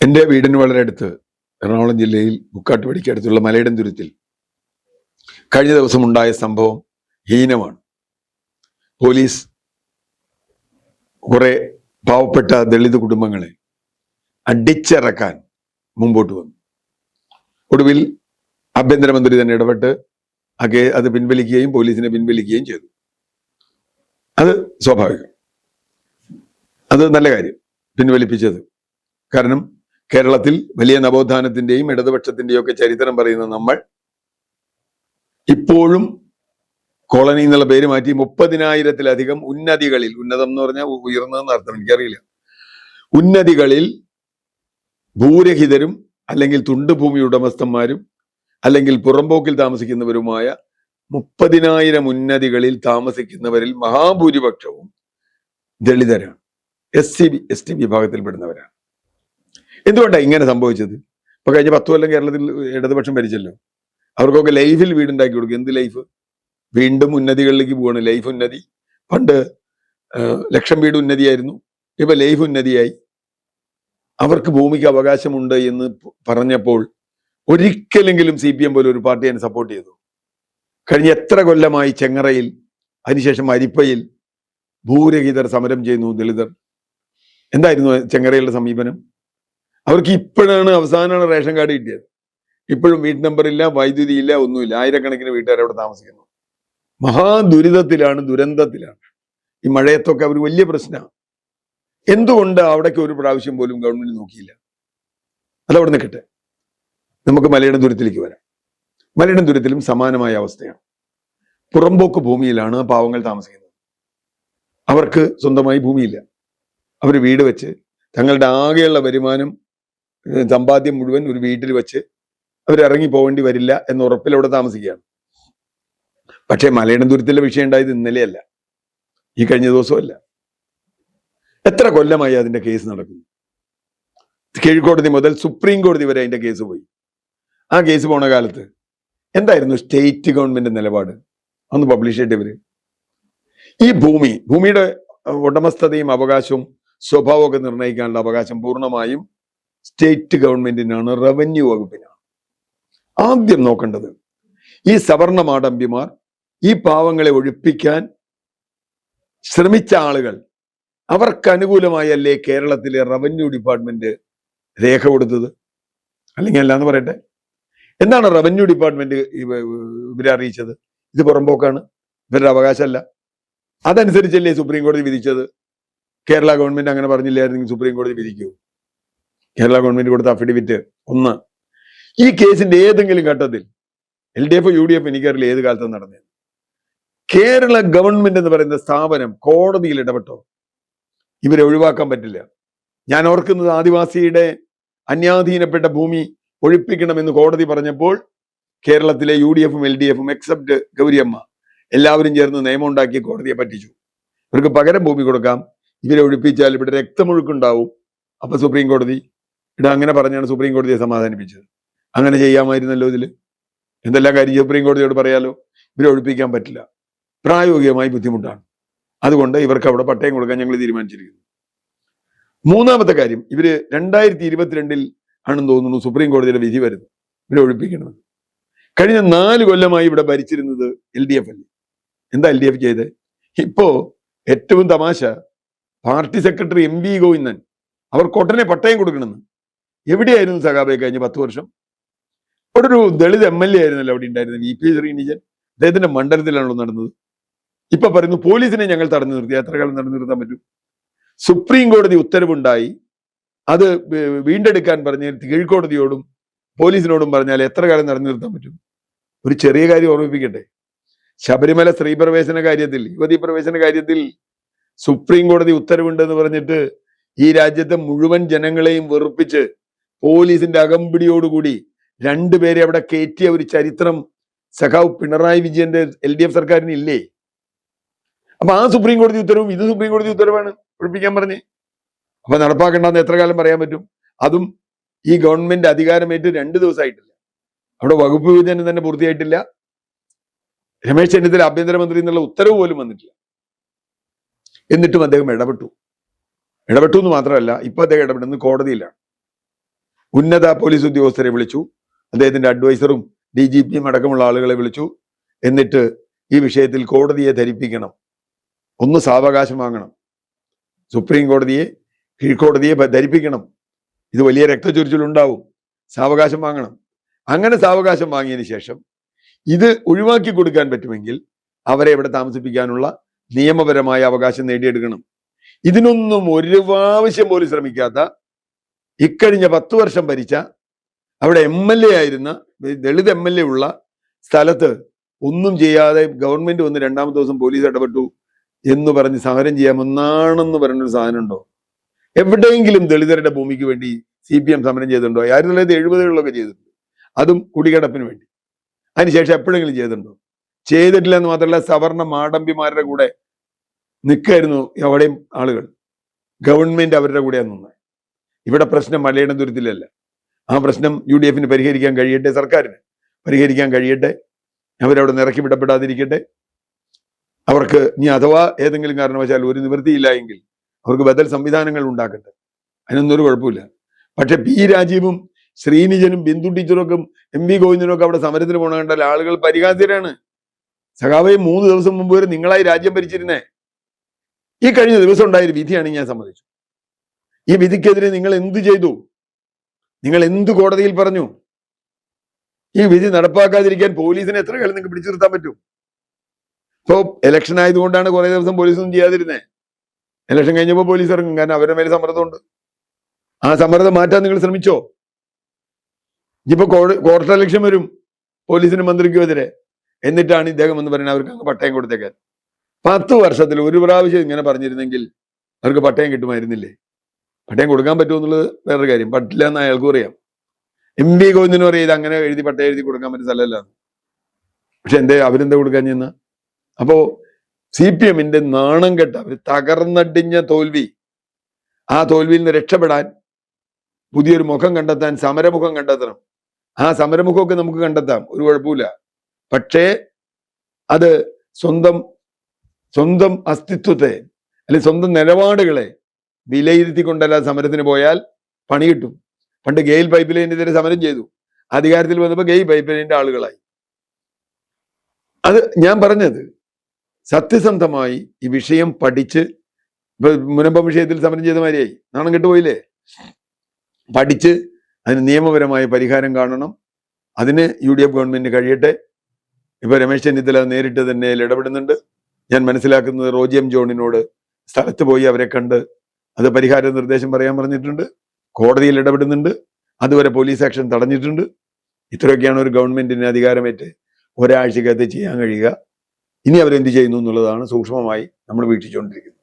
എൻ്റെ വീടിന് വളരെ അടുത്ത് എറണാകുളം ജില്ലയിൽ മുക്കാട്ടുപടിക്ക് അടുത്തുള്ള മലയിടംതുരുത്തിൽ കഴിഞ്ഞ ദിവസം ഉണ്ടായ സംഭവം ഹീനമാണ്. പോലീസ് കുറെ പാവപ്പെട്ട ദളിത് കുടുംബങ്ങളെ അടിച്ചിറക്കാൻ മുമ്പോട്ട് വന്നു. ഒടുവിൽ ആഭ്യന്തരമന്ത്രി തന്നെ ഇടപെട്ട് അത് പിൻവലിക്കുകയും പോലീസിനെ പിൻവലിക്കുകയും ചെയ്തു. അത് സ്വാഭാവികം, അത് നല്ല കാര്യം പിൻവലിപ്പിച്ചത്. കാരണം കേരളത്തിൽ വലിയ നവോത്ഥാനത്തിന്റെയും ഇടതുപക്ഷത്തിന്റെയും ഒക്കെ ചരിത്രം പറയുന്ന നമ്മൾ ഇപ്പോഴും കോളനി എന്നുള്ള പേര് മാറ്റി 30,000-ത്തിലധികം ഉന്നതികളിൽ, ഉന്നതം എന്ന് പറഞ്ഞാൽ ഉയർന്നതെന്ന് അർത്ഥം എനിക്കറിയില്ല, ഉന്നതികളിൽ ഭൂരഹിതരും അല്ലെങ്കിൽ തുണ്ടുഭൂമി ഉടമസ്ഥന്മാരും അല്ലെങ്കിൽ പുറമ്പോക്കിൽ താമസിക്കുന്നവരുമായ 30,000 ഉന്നതികളിൽ താമസിക്കുന്നവരിൽ മഹാഭൂരിപക്ഷവും ദളിതരാണ്, SC/ST വിഭാഗത്തിൽപ്പെടുന്നവരാണ്. എന്തുകൊണ്ടാണ് ഇങ്ങനെ സംഭവിച്ചത്? ഇപ്പൊ കഴിഞ്ഞ 10 കൊല്ലം കേരളത്തിൽ ഇടതുപക്ഷം ഭരിച്ചല്ലോ. അവർക്കൊക്കെ ലൈഫിൽ വീടുണ്ടാക്കി കൊടുക്കും. എന്ത് ലൈഫ്? വീണ്ടും ഉന്നതികളിലേക്ക് പോവാണ്. ലൈഫ് ഉന്നതി. പണ്ട് ലക്ഷം വീട് ഉന്നതിയായിരുന്നു, ഇപ്പൊ ലൈഫ് ഉന്നതിയായി. അവർക്ക് ഭൂമിക്ക് അവകാശമുണ്ട് എന്ന് പറഞ്ഞപ്പോൾ ഒരിക്കലെങ്കിലും CPM പോലെ ഒരു പാർട്ടി അതിനെ സപ്പോർട്ട് ചെയ്തു? കഴിഞ്ഞ എത്ര കൊല്ലമായി ചെങ്ങറയിൽ, അതിനുശേഷം അരിപ്പയിൽ ഭൂരഹിതർ സമരം ചെയ്യുന്നു, ദളിതർ. എന്തായിരുന്നു ചെങ്ങറയിലെ സമീപനം? അവർക്ക് ഇപ്പോഴാണ് അവസാനമാണ് റേഷൻ കാർഡ് കിട്ടിയത്. ഇപ്പോഴും വീട്ട് നമ്പർ ഇല്ല, വൈദ്യുതി ഇല്ല, ഒന്നുമില്ല. ആയിരക്കണക്കിന് വീട്ടുകാർ അവിടെ താമസിക്കുന്നു. മഹാദുരിതത്തിലാണ്, ദുരന്തത്തിലാണ്. ഈ മഴയത്തൊക്കെ അവർ വലിയ പ്രശ്നമാണ്. എന്തുകൊണ്ട് അവിടേക്ക് ഒരു പ്രാവശ്യം പോലും ഗവൺമെന്റ് നോക്കിയില്ല? അതവിടെ നിൽക്കട്ടെ, നമുക്ക് മലയിടംതുരുത്തിലേക്ക് വരാം. മലയിടംതുരുത്തിലും സമാനമായ അവസ്ഥയാണ്. പുറമ്പോക്ക് ഭൂമിയിലാണ് പാവങ്ങൾ താമസിക്കുന്നത്. അവർക്ക് സ്വന്തമായി ഭൂമിയില്ല. അവർ വീട് വെച്ച് തങ്ങളുടെ ആകെയുള്ള വരുമാനം, സമ്പാദ്യം മുഴുവൻ ഒരു വീട്ടിൽ വെച്ച് അവരിറങ്ങി പോകേണ്ടി വരില്ല എന്ന ഉറപ്പിൽ അവിടെ താമസിക്കുകയാണ്. പക്ഷേ മലയിടംതുരുത്തിലെ വിഷയം ഉണ്ടായത് ഇന്നലെയല്ല, ഈ കഴിഞ്ഞ ദിവസമല്ല. എത്ര കൊല്ലമായി അതിന്റെ കേസ് നടക്കുന്നു? കീഴ്ക്കോടതി മുതൽ സുപ്രീം കോടതി വരെ അതിന്റെ കേസ് പോയി. ആ കേസ് പോണ കാലത്ത് എന്തായിരുന്നു സ്റ്റേറ്റ് ഗവൺമെന്റ് നിലപാട്? ഒന്ന് പബ്ലിഷ് ചെയ്തിട്ട് ഇവര് ഈ ഭൂമിയുടെ ഉടമസ്ഥതയും അവകാശവും സ്വഭാവമൊക്കെ നിർണ്ണയിക്കാനുള്ള അവകാശം പൂർണ്ണമായും സ്റ്റേറ്റ് ഗവൺമെന്റിനാണ്, റവന്യൂ വകുപ്പിനാണ്. ആദ്യം നോക്കേണ്ടത് ഈ സവർണ മാടമ്പിമാർ, ഈ പാവങ്ങളെ ഒഴിപ്പിക്കാൻ ശ്രമിച്ച ആളുകൾ, അവർക്ക് അനുകൂലമായല്ലേ കേരളത്തിലെ റവന്യൂ ഡിപ്പാർട്ട്മെന്റ് രേഖ കൊടുത്തത്? അല്ലെങ്കിൽ അല്ലാന്ന് പറയട്ടെ, എന്താണ് റവന്യൂ ഡിപ്പാർട്ട്മെന്റ് ഇവരെ അറിയിച്ചത്? ഇത് പുറമ്പോക്കാണ്, ഇവരുടെ അവകാശമല്ല. അതനുസരിച്ചല്ലേ സുപ്രീം കോടതി വിധിച്ചത്? കേരള ഗവൺമെന്റ് അങ്ങനെ പറഞ്ഞില്ലായിരുന്നെങ്കിൽ സുപ്രീം കോടതി വിധിക്കൂ? കേരള ഗവൺമെന്റ് കൊടുത്ത അഫിഡവിറ്റ് ഒന്ന്. ഈ കേസിന്റെ ഏതെങ്കിലും ഘട്ടത്തിൽ LDF UDF എനിക്കറിയില്ല ഏത് കാലത്താണ് നടന്നത്, കേരള ഗവൺമെന്റ് എന്ന് പറയുന്ന സ്ഥാപനം കോടതിയിൽ ഇടപെട്ടോ? ഇവരെ ഒഴിവാക്കാൻ പറ്റില്ല. ഞാൻ ഓർക്കുന്നത്, ആദിവാസിയുടെ അന്യാധീനപ്പെട്ട ഭൂമി ഒഴിപ്പിക്കണമെന്ന് കോടതി പറഞ്ഞപ്പോൾ കേരളത്തിലെ UDF-ഉം LDF-ഉം എക്സെപ്റ്റ് ഗൗരിയമ്മ എല്ലാവരും ചേർന്ന് നിയമം ഉണ്ടാക്കി കോടതിയെ പറ്റിച്ചു. ഇവർക്ക് പകരം ഭൂമി കൊടുക്കാം, ഇവരെ ഒഴിപ്പിച്ചാൽ ഇവിടെ രക്തമൊഴുക്കുണ്ടാവും. അപ്പൊ സുപ്രീം കോടതി അങ്ങനെ പറഞ്ഞാണ് സുപ്രീം കോടതിയെ സമാധാനിപ്പിച്ചത്. അങ്ങനെ ചെയ്യാമായിരുന്നല്ലോ. ഇതിൽ എന്തെല്ലാം കാര്യം സുപ്രീം കോടതിയോട് പറയാലോ. ഇവരെ ഒഴിപ്പിക്കാൻ പറ്റില്ല, പ്രായോഗികമായി ബുദ്ധിമുട്ടാണ്, അതുകൊണ്ട് ഇവർക്ക് അവിടെ പട്ടയം കൊടുക്കാൻ ഞങ്ങൾ തീരുമാനിച്ചിരിക്കുന്നു. മൂന്നാമത്തെ കാര്യം, ഇവര് 2022 ആണെന്ന് തോന്നുന്നു സുപ്രീം കോടതിയുടെ വിധി വരുന്നത് ഇവരെ ഒഴിപ്പിക്കണമെന്ന്. കഴിഞ്ഞ 4 കൊല്ലമായി ഇവിടെ ഭരിച്ചിരുന്നത് LDF അല്ലേ. എന്താ LDF ചെയ്ത്? ഇപ്പോ ഏറ്റവും തമാശ, പാർട്ടി സെക്രട്ടറി MV ഗോവിന്ദൻ അവർക്ക് ഉടനെ പട്ടയം കൊടുക്കണമെന്ന്. എവിടെയായിരുന്നു സഖാബെ കഴിഞ്ഞ 10 വർഷം? അവിടെ ഒരു ദളിത് MLA ആയിരുന്നല്ലോ അവിടെ ഉണ്ടായിരുന്നത്, VP ശ്രീനിജൻ. അദ്ദേഹത്തിന്റെ മണ്ഡലത്തിലാണല്ലോ നടന്നത്. ഇപ്പൊ പറയുന്നു പോലീസിനെ ഞങ്ങൾ തടഞ്ഞു നിർത്തി. എത്ര കാലം തടഞ്ഞു നിർത്താൻ പറ്റും? സുപ്രീം കോടതി ഉത്തരവുണ്ടായി, അത് വീണ്ടെടുക്കാൻ പറഞ്ഞ് കീഴ്ക്കോടതിയോടും പോലീസിനോടും പറഞ്ഞാൽ എത്ര കാലം തടഞ്ഞു നിർത്താൻ പറ്റും? ഒരു ചെറിയ കാര്യം ഓർമ്മിപ്പിക്കട്ടെ. ശബരിമല സ്ത്രീ പ്രവേശന കാര്യത്തിൽ, യുവതീ പ്രവേശന കാര്യത്തിൽ സുപ്രീം കോടതി ഉത്തരവുണ്ടെന്ന് പറഞ്ഞിട്ട് ഈ രാജ്യത്തെ മുഴുവൻ ജനങ്ങളെയും വെറുപ്പിച്ച് പോലീസിന്റെ അകമ്പടിയോടുകൂടി 2 പേരെ അവിടെ കയറ്റിയ ഒരു ചരിത്രം സഖാവ് പിണറായി വിജയന്റെ LDF സർക്കാരിന് ഇല്ലേ? അപ്പൊ ആ സുപ്രീം കോടതി ഉത്തരവും ഇത് സുപ്രീം കോടതി ഉത്തരവാണ് ഒഴിപ്പിക്കാൻ പറഞ്ഞ്. അപ്പൊ നടപ്പാക്കേണ്ടെന്ന് എത്ര കാലം പറയാൻ പറ്റും? അതും ഈ ഗവൺമെന്റ് അധികാരമേറ്റ് 2 ദിവസമായിട്ടില്ല. അവിടെ വകുപ്പ് വിഭജനം തന്നെ പൂർത്തിയായിട്ടില്ല. രമേശ് ചെന്നിത്തല ആഭ്യന്തരമന്ത്രി എന്നുള്ള ഉത്തരവ് പോലും വന്നിട്ടില്ല. എന്നിട്ടും അദ്ദേഹം ഇടപെട്ടു എന്ന് മാത്രമല്ല, ഇപ്പൊ അദ്ദേഹം ഇടപെടുന്നത് കോടതിയിലാണ്. ഉന്നത പോലീസ് ഉദ്യോഗസ്ഥരെ വിളിച്ചു, അദ്ദേഹത്തിന്റെ അഡ്വൈസറും DGPയും അടക്കമുള്ള ആളുകളെ വിളിച്ചു. എന്നിട്ട് ഈ വിഷയത്തിൽ കോടതിയെ ധരിപ്പിക്കണം, ഒന്ന് സാവകാശം വാങ്ങണം, സുപ്രീം കോടതിയെ കീഴ്ക്കോടതിയെ ധരിപ്പിക്കണം, ഇത് വലിയ രക്തചൊരിച്ചിലുണ്ടാവും, സാവകാശം വാങ്ങണം. അങ്ങനെ സാവകാശം വാങ്ങിയതിന് ശേഷം ഇത് ഒഴിവാക്കി കൊടുക്കാൻ പറ്റുമെങ്കിൽ അവരെ ഇവിടെ താമസിപ്പിക്കാനുള്ള നിയമപരമായ അവകാശം നേടിയെടുക്കണം. ഇതിനൊന്നും ഒരു പ്രാവശ്യം പോലും ശ്രമിക്കാത്ത, ഇക്കഴിഞ്ഞ 10 വർഷം ഭരിച്ച, അവിടെ MLA ആയിരുന്ന, ദളിത് MLA ഉള്ള സ്ഥലത്ത് ഒന്നും ചെയ്യാതെ ഗവൺമെന്റ് വന്ന് 2ാമത്തെ ദിവസം പോലീസ് ഇടപെട്ടു എന്ന് പറഞ്ഞ് സമരം ചെയ്യാമെന്നാണെന്ന് പറഞ്ഞൊരു സാധനം ഉണ്ടോ? എവിടെയെങ്കിലും ദളിതരുടെ ഭൂമിക്ക് വേണ്ടി CPM സമരം ചെയ്തിട്ടുണ്ടോ? 1970-കളിലൊക്കെ ചെയ്തിട്ടുണ്ട്, അതും കുടികിടപ്പിന് വേണ്ടി. അതിനുശേഷം എപ്പോഴെങ്കിലും ചെയ്തിട്ടുണ്ടോ? ചെയ്തിട്ടില്ല എന്ന് മാത്രമല്ല, സവർണ മാടമ്പിമാരുടെ കൂടെ നിൽക്കായിരുന്നു അവിടെയും ആളുകൾ. ഗവൺമെന്റ് അവരുടെ കൂടെയാണ് നിന്നത്. ഇവിടെ പ്രശ്നം മലയിടംതുരുത്തിലല്ല. ആ പ്രശ്നം UDF-ന് പരിഹരിക്കാൻ കഴിയട്ടെ, സർക്കാരിന് പരിഹരിക്കാൻ കഴിയട്ടെ, അവരവിടെ നിന്ന് ഇറക്കി വിടപ്പെടാതിരിക്കട്ടെ. അവർക്ക് ഇനി അഥവാ ഏതെങ്കിലും കാരണവശാൽ ഒരു നിവൃത്തിയില്ല എങ്കിൽ അവർക്ക് ബദൽ സംവിധാനങ്ങൾ ഉണ്ടാക്കട്ടെ, അതിനൊന്നും ഒരു കുഴപ്പമില്ല. പക്ഷെ P. രാജീവും ശ്രീനിജനും ബിന്ദു ടീച്ചറൊക്കെ MV ഗോവിന്ദനൊക്കെ അവിടെ സമരത്തിന് പോണ കണ്ടാൽ ആളുകൾ പരിഹാസ്യരാണ്. സഖാവെ 3 ദിവസം മുമ്പ് വരെ നിങ്ങളായി രാജ്യം ഭരിച്ചിരുന്നേ. ഈ കഴിഞ്ഞ ദിവസം ഉണ്ടായൊരു വിധിയാണ് ഞാൻ സമ്മതിച്ചു. ഈ വിധിക്കെതിരെ നിങ്ങൾ എന്ത് ചെയ്തു? നിങ്ങൾ എന്ത് കോടതിയിൽ പറഞ്ഞു? ഈ വിധി നടപ്പാക്കാതിരിക്കാൻ പോലീസിനെ എത്ര കാലം നിങ്ങൾക്ക് പിടിച്ചു നിർത്താൻ പറ്റും? ഇപ്പോ ഇലക്ഷൻ ആയതുകൊണ്ടാണ് കുറെ ദിവസം പോലീസൊന്നും ചെയ്യാതിരുന്നേ. ഇലക്ഷൻ കഴിഞ്ഞപ്പോൾ പോലീസ് ഇറങ്ങും, കാരണം അവരുടെ മേലെ സമ്മർദ്ദമുണ്ട്. ആ സമ്മർദ്ദം മാറ്റാൻ നിങ്ങൾ ശ്രമിച്ചോ? ഇനിയിപ്പോ ക്വാർട്ടർ ഇലക്ഷൻ വരും പോലീസിനും മന്ത്രിക്കും എതിരെ, എന്നിട്ടാണ് ഇദ്ദേഹം എന്ന് പറയുന്നത് അവർക്ക് അങ്ങ് പട്ടയം കൊടുത്തേക്കാൻ. 10 വർഷത്തിൽ ഒരു പ്രാവശ്യം ഇങ്ങനെ പറഞ്ഞിരുന്നെങ്കിൽ അവർക്ക് പട്ടയം കിട്ടുമായിരുന്നില്ലേ? പട്ടയം കൊടുക്കാൻ പറ്റുമെന്നുള്ളത് വേറൊരു കാര്യം, പറ്റില്ല എന്ന് അയാൾക്കും അറിയാം. MV ഗോവിന്ദനും അറിയാം ഇത് അങ്ങനെ എഴുതി പട്ടയം എഴുതി കൊടുക്കാൻ പറ്റുന്ന സ്ഥലമല്ല. പക്ഷെ അവരെന്താ കൊടുക്കാൻ ചെന്ന? അപ്പോ CPM-ന്റെ നാണം കെട്ട, അവർ തകർന്നടിഞ്ഞ തോൽവി, ആ തോൽവിയിൽ നിന്ന് രക്ഷപ്പെടാൻ പുതിയൊരു മുഖം കണ്ടെത്താൻ സമരമുഖം കണ്ടെത്തണം. ആ സമരമുഖമൊക്കെ നമുക്ക് കണ്ടെത്താം, ഒരു കുഴപ്പമില്ല. പക്ഷേ അത് സ്വന്തം അസ്തിത്വത്തെ അല്ലെങ്കിൽ സ്വന്തം നിലപാടുകളെ വിലയിരുത്തിക്കൊണ്ടല്ല സമരത്തിന് പോയാൽ പണി കിട്ടും. പണ്ട് ഗെയിൽ പൈപ്പ് ലൈനെതിരെ സമരം ചെയ്തു, അധികാരത്തിൽ വന്നപ്പോൾ ഗെയിൽ പൈപ്പ് ലൈനിന്റെ ആളുകളായി. അത് ഞാൻ പറഞ്ഞത് സത്യസന്ധമായി ഈ വിഷയം പഠിച്ച്, മുനമ്പം വിഷയത്തിൽ സമരം ചെയ്ത മാതിരിയായി, നാണം കെട്ടുപോയില്ലേ? പഠിച്ച് അതിന് നിയമപരമായ പരിഹാരം കാണണം. അതിന് UDF ഗവൺമെന്റിന് കഴിയട്ടെ. ഇപ്പൊ രമേശ് ചെന്നിത്തല നേരിട്ട് തന്നെ ഇടപെടുന്നുണ്ട്. ഞാൻ മനസ്സിലാക്കുന്നത് റോജി M. ജോണിനോട് സ്ഥലത്ത് പോയി അവരെ കണ്ട് അത് പരിഹാര നിർദ്ദേശം പറയാൻ പറഞ്ഞിട്ടുണ്ട്. കോടതിയിൽ ഇടപെടുന്നുണ്ട്. അതുവരെ പോലീസ് ആക്ഷൻ തടഞ്ഞിട്ടുണ്ട്. ഇത്രയൊക്കെയാണ് ഒരു ഗവൺമെന്റിന് അധികാരമേറ്റ് ഒരാഴ്ചക്കകത്ത് ചെയ്യാൻ കഴിയുക. ഇനി അവരെന്ത് ചെയ്യുന്നു എന്നുള്ളതാണ് സൂക്ഷ്മമായി നമ്മൾ വീക്ഷിച്ചുകൊണ്ടിരിക്കുന്നത്.